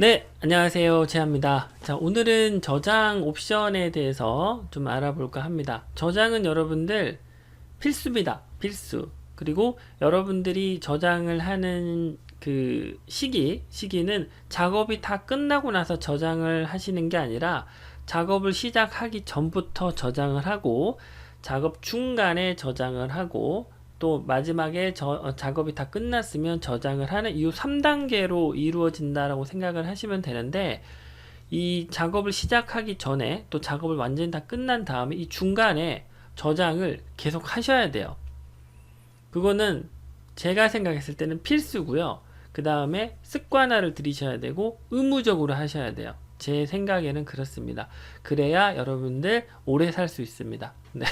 네, 안녕하세요. 제아입니다. 자, 오늘은 저장 옵션에 대해서 좀 알아볼까 합니다. 저장은 여러분들 필수입니다. 필수. 그리고 여러분들이 저장을 하는 그 시기는 작업이 다 끝나고 나서 저장을 하시는 게 아니라 작업을 시작하기 전부터 저장을 하고 작업 중간에 저장을 하고 또 마지막에 작업이 다 끝났으면 저장을 하는 이 3단계로 이루어진다라고 생각을 하시면 되는데, 이 작업을 시작하기 전에 또 작업을 완전히 다 끝난 다음에 이 중간에 저장을 계속 하셔야 돼요. 그거는 제가 생각했을 때는 필수고요. 그 다음에 습관화를 들이셔야 되고 의무적으로 하셔야 돼요. 제 생각에는 그렇습니다. 그래야 여러분들 오래 살 수 있습니다. 네.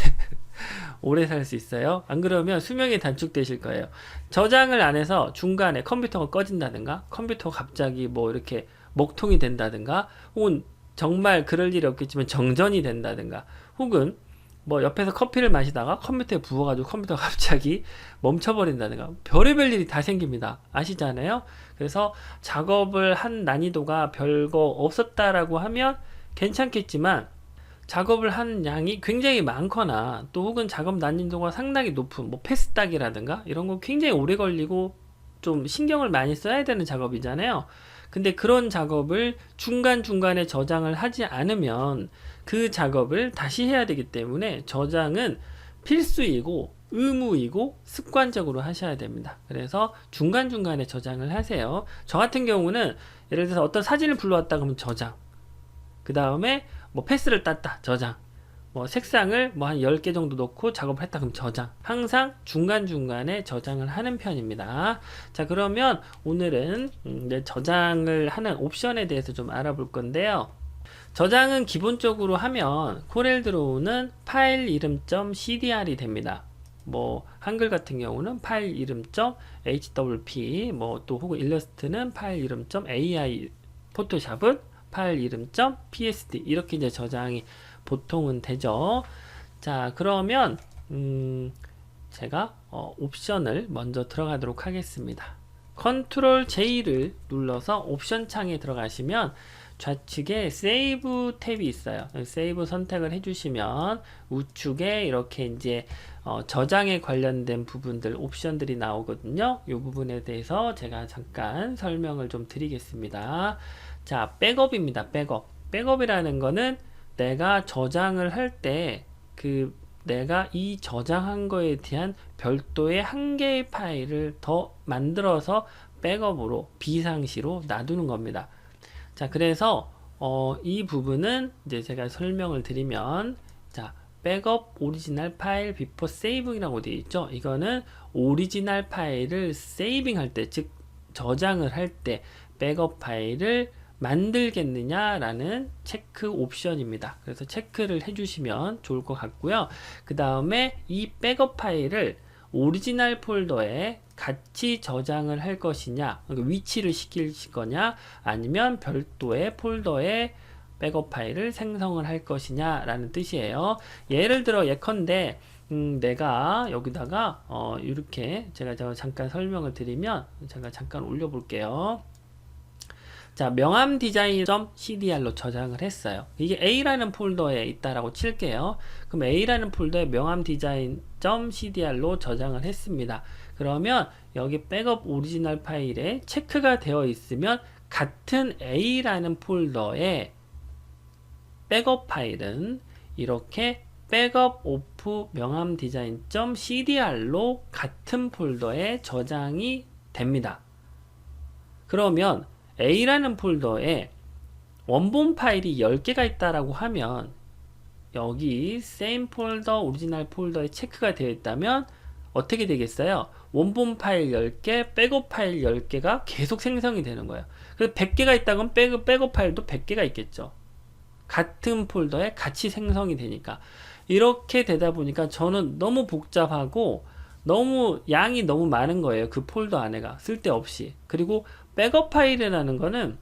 오래 살 수 있어요. 안 그러면 수명이 단축되실 거예요. 저장을 안 해서 중간에 컴퓨터가 꺼진다든가 컴퓨터가 갑자기 뭐 이렇게 먹통이 된다든가 혹은 정말 그럴 일이 없겠지만 정전이 된다든가 혹은 뭐 옆에서 커피를 마시다가 컴퓨터에 부어가지고 컴퓨터가 갑자기 멈춰버린다든가 별의별 일이 다 생깁니다. 아시잖아요? 그래서 작업을 한 난이도가 별거 없었다라고 하면 괜찮겠지만 작업을 한 양이 굉장히 많거나 또 혹은 작업 난이도가 상당히 높은 뭐 패스딱이라든가 이런 거 굉장히 오래 걸리고 좀 신경을 많이 써야 되는 작업이잖아요. 근데 그런 작업을 중간중간에 저장을 하지 않으면 그 작업을 다시 해야 되기 때문에 저장은 필수이고 의무이고 습관적으로 하셔야 됩니다. 그래서 중간중간에 저장을 하세요. 저 같은 경우는 예를 들어서 어떤 사진을 불러왔다 그러면 저장, 그 다음에 뭐 패스를 땄다 저장, 뭐 색상을 뭐 한 10개 정도 넣고 작업을 했다 그럼 저장, 항상 중간중간에 저장을 하는 편입니다. 자, 그러면 오늘은 저장을 하는 옵션에 대해서 좀 알아볼 건데요. 저장은 기본적으로 하면 코렐드로우는 파일 이름 .cdr이 됩니다. 뭐 한글 같은 경우는 파일 이름 .hwp, 뭐 또 혹은 일러스트는 파일 이름 .ai, 포토샵은 파일 이름 .psd, 이렇게 이제 저장이 보통은 되죠. 자, 그러면 제가 옵션을 먼저 들어가도록 하겠습니다. 컨트롤 J를 눌러서 옵션 창에 들어가시면 좌측에 세이브 탭이 있어요. 세이브 선택을 해주시면 우측에 이렇게 이제 저장에 관련된 부분들 옵션들이 나오거든요. 이 부분에 대해서 제가 잠깐 설명을 좀 드리겠습니다. 자, 백업입니다. 백업이라는 거는 내가 저장을 할 때 내가 이 저장한 거에 대한 별도의 한 개의 파일을 더 만들어서 백업으로 비상시로 놔두는 겁니다. 자, 그래서 이 부분은 이제 제가 설명을 드리면, 자, 백업 오리지널 파일 비포 세이빙이라고 되어 있죠. 이거는 오리지널 파일을 세이빙 할 때, 즉 저장을 할 때 백업 파일을 만들겠느냐라는 체크 옵션입니다. 그래서 체크를 해주시면 좋을 것 같고요. 그 다음에 이 백업 파일을 오리지널 폴더에 같이 저장을 할 것이냐, 그러니까 위치를 시킬 거냐, 아니면 별도의 폴더에 백업 파일을 생성을 할 것이냐 라는 뜻이에요. 예를 들어 예컨대 내가 여기다가 이렇게 제가 잠깐 설명을 드리면, 제가 잠깐 올려 볼게요. 자, 명암 디자인.cdr로 저장을 했어요. 이게 A라는 폴더에 있다라고 칠게요. 그럼 A라는 폴더에 명암 디자인.cdr로 저장을 했습니다. 그러면 여기 백업 오리지널 파일에 체크가 되어 있으면 같은 A라는 폴더에 백업 파일은 이렇게 백업 오프 명암 디자인.cdr로 같은 폴더에 저장이 됩니다. 그러면 A라는 폴더에 원본 파일이 10개가 있다라고 하면 여기 same 폴더, 오리지널 폴더에 체크가 되어 있다면 어떻게 되겠어요? 원본 파일 10개, 백업 파일 10개가 계속 생성이 되는 거예요. 그래서 100개가 있다면 백업 파일도 100개가 있겠죠. 같은 폴더에 같이 생성이 되니까. 이렇게 되다 보니까 저는 너무 복잡하고 너무 양이 너무 많은 거예요. 그 폴더 안에가 쓸데없이. 그리고 백업 파일이라는 거는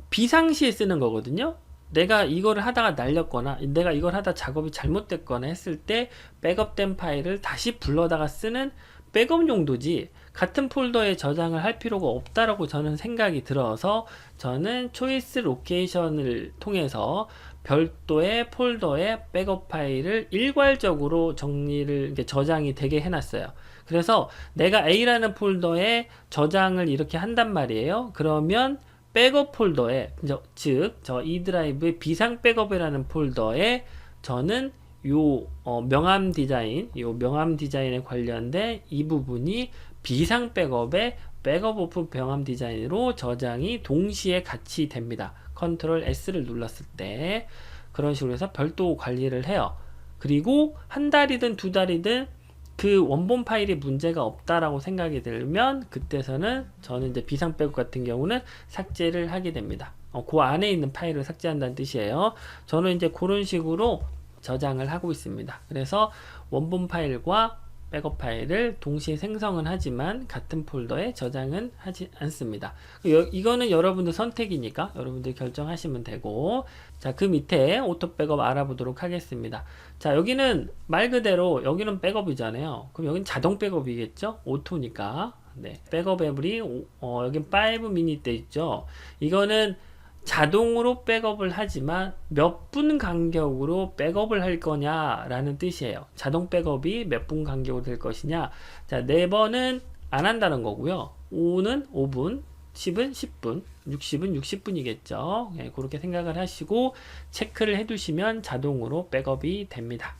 비상시에 쓰는 거거든요. 내가 이거를 하다가 날렸거나 내가 이걸 하다 작업이 잘못됐거나 했을 때 백업된 파일을 다시 불러다가 쓰는 백업 용도지 같은 폴더에 저장을 할 필요가 없다라고 저는 생각이 들어서 저는 초이스 로케이션을 통해서 별도의 폴더에 백업 파일을 일괄적으로 저장이 되게 해놨어요. 그래서 내가 A라는 폴더에 저장을 이렇게 한단 말이에요. 그러면 백업 폴더에, 즉 저 E 드라이브의 비상 백업이라는 폴더에 저는 명암 디자인에 관련된 이 부분이 비상 백업의 백업 오프 명암 디자인으로 저장이 동시에 같이 됩니다. 컨트롤 S를 눌렀을 때 그런 식으로 해서 별도 관리를 해요. 그리고 한 달이든 두 달이든 그 원본 파일이 문제가 없다라고 생각이 들면 그때서는 저는 이제 비상 백업 같은 경우는 삭제를 하게 됩니다. 그 안에 있는 파일을 삭제한다는 뜻이에요. 저는 이제 그런 식으로 저장을 하고 있습니다. 그래서 원본 파일과 백업 파일을 동시에 생성은 하지만 같은 폴더에 저장은 하지 않습니다. 이거는 여러분들 선택이니까 여러분들 결정하시면 되고, 자, 그 밑에 오토 백업 알아보도록 하겠습니다. 자, 여기는 말 그대로 여기는 백업이잖아요. 그럼 여기는 자동 백업이겠죠? 오토니까. 네. 백업 앱이 여기 5 미니트 있죠. 이거는 자동으로 백업을 하지만 몇 분 간격으로 백업을 할 거냐 라는 뜻이에요. 자동 백업이 몇 분 간격으로 될 것이냐. 자, 4번은 안 한다는 거고요. 5는 5분, 10은 10분, 60은 60분이겠죠. 네, 그렇게 생각을 하시고 체크를 해 두시면 자동으로 백업이 됩니다.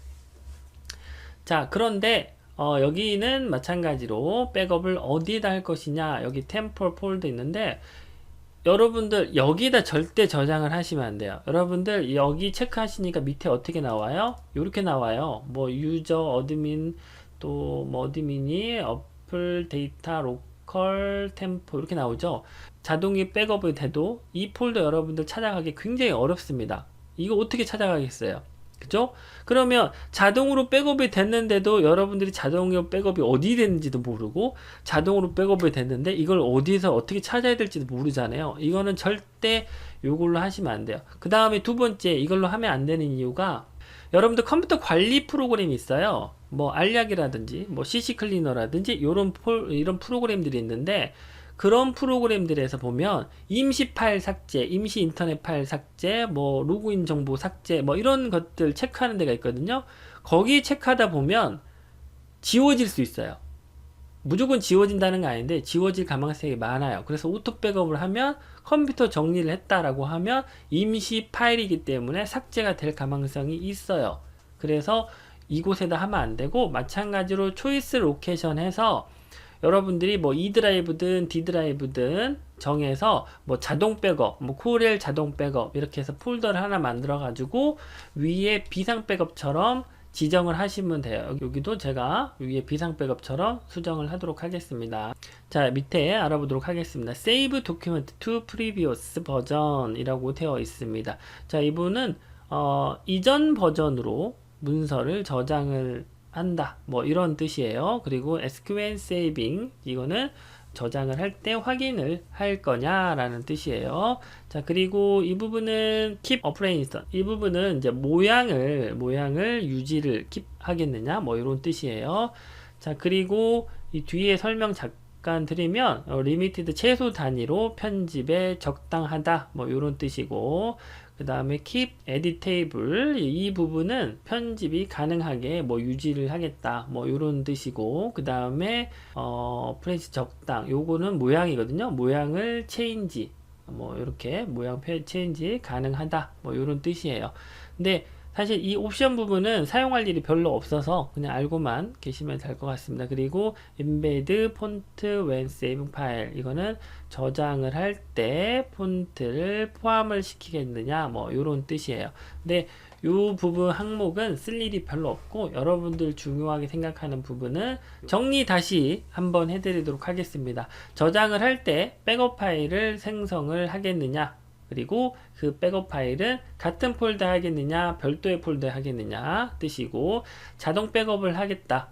자, 그런데 여기는 마찬가지로 백업을 어디에다 할 것이냐. 여기 템포 폴더 있는데 여러분들 여기다 절대 저장을 하시면 안 돼요. 여러분들 여기 체크하시니까 밑에 어떻게 나와요? 이렇게 나와요. 뭐 유저 어드민 또 뭐 어드민이 어플 데이터 로컬 템포 이렇게 나오죠. 자동이 백업이 돼도 이 폴더 여러분들 찾아가기 굉장히 어렵습니다. 이거 어떻게 찾아가겠어요? 그죠? 그러면 자동으로 백업이 됐는데도 여러분들이 자동으로 백업이 어디 됐는지도 모르고 자동으로 백업이 됐는데 이걸 어디서 어떻게 찾아야 될지도 모르잖아요. 이거는 절대 이걸로 하시면 안 돼요. 그 다음에 두 번째 이걸로 하면 안 되는 이유가 여러분들 컴퓨터 관리 프로그램이 있어요. 뭐 알약이라든지 뭐 CC 클리너라든지 이런 프로그램들이 있는데 그런 프로그램들에서 보면 임시 파일 삭제, 임시 인터넷 파일 삭제, 뭐 로그인 정보 삭제, 뭐 이런 것들 체크하는 데가 있거든요. 거기 체크하다 보면 지워질 수 있어요. 무조건 지워진다는 거 아닌데 지워질 가능성이 많아요. 그래서 오토 백업을 하면 컴퓨터 정리를 했다라고 하면 임시 파일이기 때문에 삭제가 될 가능성이 있어요. 그래서 이곳에다 하면 안 되고 마찬가지로 초이스 로케이션 해서 여러분들이 뭐 E 드라이브든 D 드라이브든 정해서 뭐 자동 백업, 뭐 코렐 자동 백업 이렇게 해서 폴더를 하나 만들어 가지고 위에 비상 백업처럼 지정을 하시면 돼요. 여기도 제가 위에 비상 백업처럼 수정을 하도록 하겠습니다. 자, 밑에 알아보도록 하겠습니다. Save Document to Previous Version 이라고 되어 있습니다. 자, 이분은 이전 버전으로 문서를 저장을 한다 뭐 이런 뜻이에요. 그리고 SQL saving 이거는 저장을 할 때 확인을 할 거냐 라는 뜻이에요. 자, 그리고 이 부분은 keep operation 이 부분은 이제 모양을 유지를 keep 하겠느냐 뭐 이런 뜻이에요. 자, 그리고 이 뒤에 설명 잠깐 드리면 limited 최소 단위로 편집에 적당하다 뭐 이런 뜻이고, 그 다음에 keep editable 이 부분은 편집이 가능하게 뭐 유지를 하겠다 뭐 이런 뜻이고, 그 다음에 프레시 적당 요거는 모양이거든요. 모양을 change 뭐 이렇게 모양 체인지 가능하다 뭐 이런 뜻이에요. 근데 사실 이 옵션 부분은 사용할 일이 별로 없어서 그냥 알고만 계시면 될 것 같습니다. 그리고 embed font when saving file 이거는 저장을 할 때 폰트를 포함을 시키겠느냐 뭐 이런 뜻이에요. 근데 이 부분 항목은 쓸 일이 별로 없고 여러분들 중요하게 생각하는 부분은 정리 다시 한번 해드리도록 하겠습니다. 저장을 할 때 백업 파일을 생성을 하겠느냐, 그리고 그 백업 파일은 같은 폴더 하겠느냐 별도의 폴더 하겠느냐 뜻이고, 자동 백업을 하겠다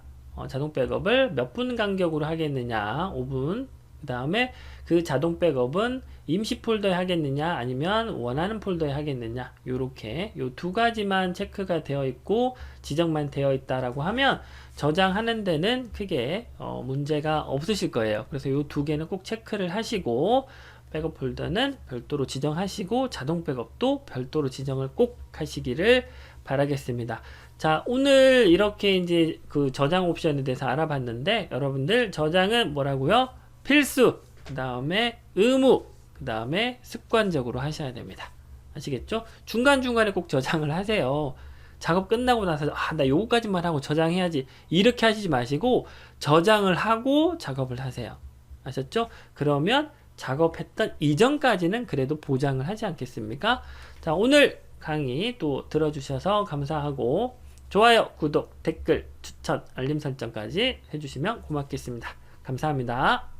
자동 백업을 몇 분 간격으로 하겠느냐 5분 그 다음에 그 자동 백업은 임시 폴더에 하겠느냐 아니면 원하는 폴더에 하겠느냐, 요렇게 요 두 가지만 체크가 되어 있고 지정만 되어 있다라고 하면 저장하는 데는 크게 문제가 없으실 거예요. 그래서 요 두 개는 꼭 체크를 하시고, 백업 폴더는 별도로 지정하시고 자동 백업도 별도로 지정을 꼭 하시기를 바라겠습니다. 자, 오늘 이렇게 이제 그 저장 옵션에 대해서 알아봤는데, 여러분들 저장은 뭐라고요? 필수, 그 다음에 의무, 그 다음에 습관적으로 하셔야 됩니다. 아시겠죠? 중간중간에 꼭 저장을 하세요. 작업 끝나고 나서 나 요거까지만 하고 저장해야지, 이렇게 하시지 마시고 저장을 하고 작업을 하세요. 아셨죠? 그러면 작업했던 이전까지는 그래도 보장을 하지 않겠습니까? 자, 오늘 강의 또 들어주셔서 감사하고, 좋아요, 구독, 댓글, 추천, 알림 설정까지 해주시면 고맙겠습니다. 감사합니다.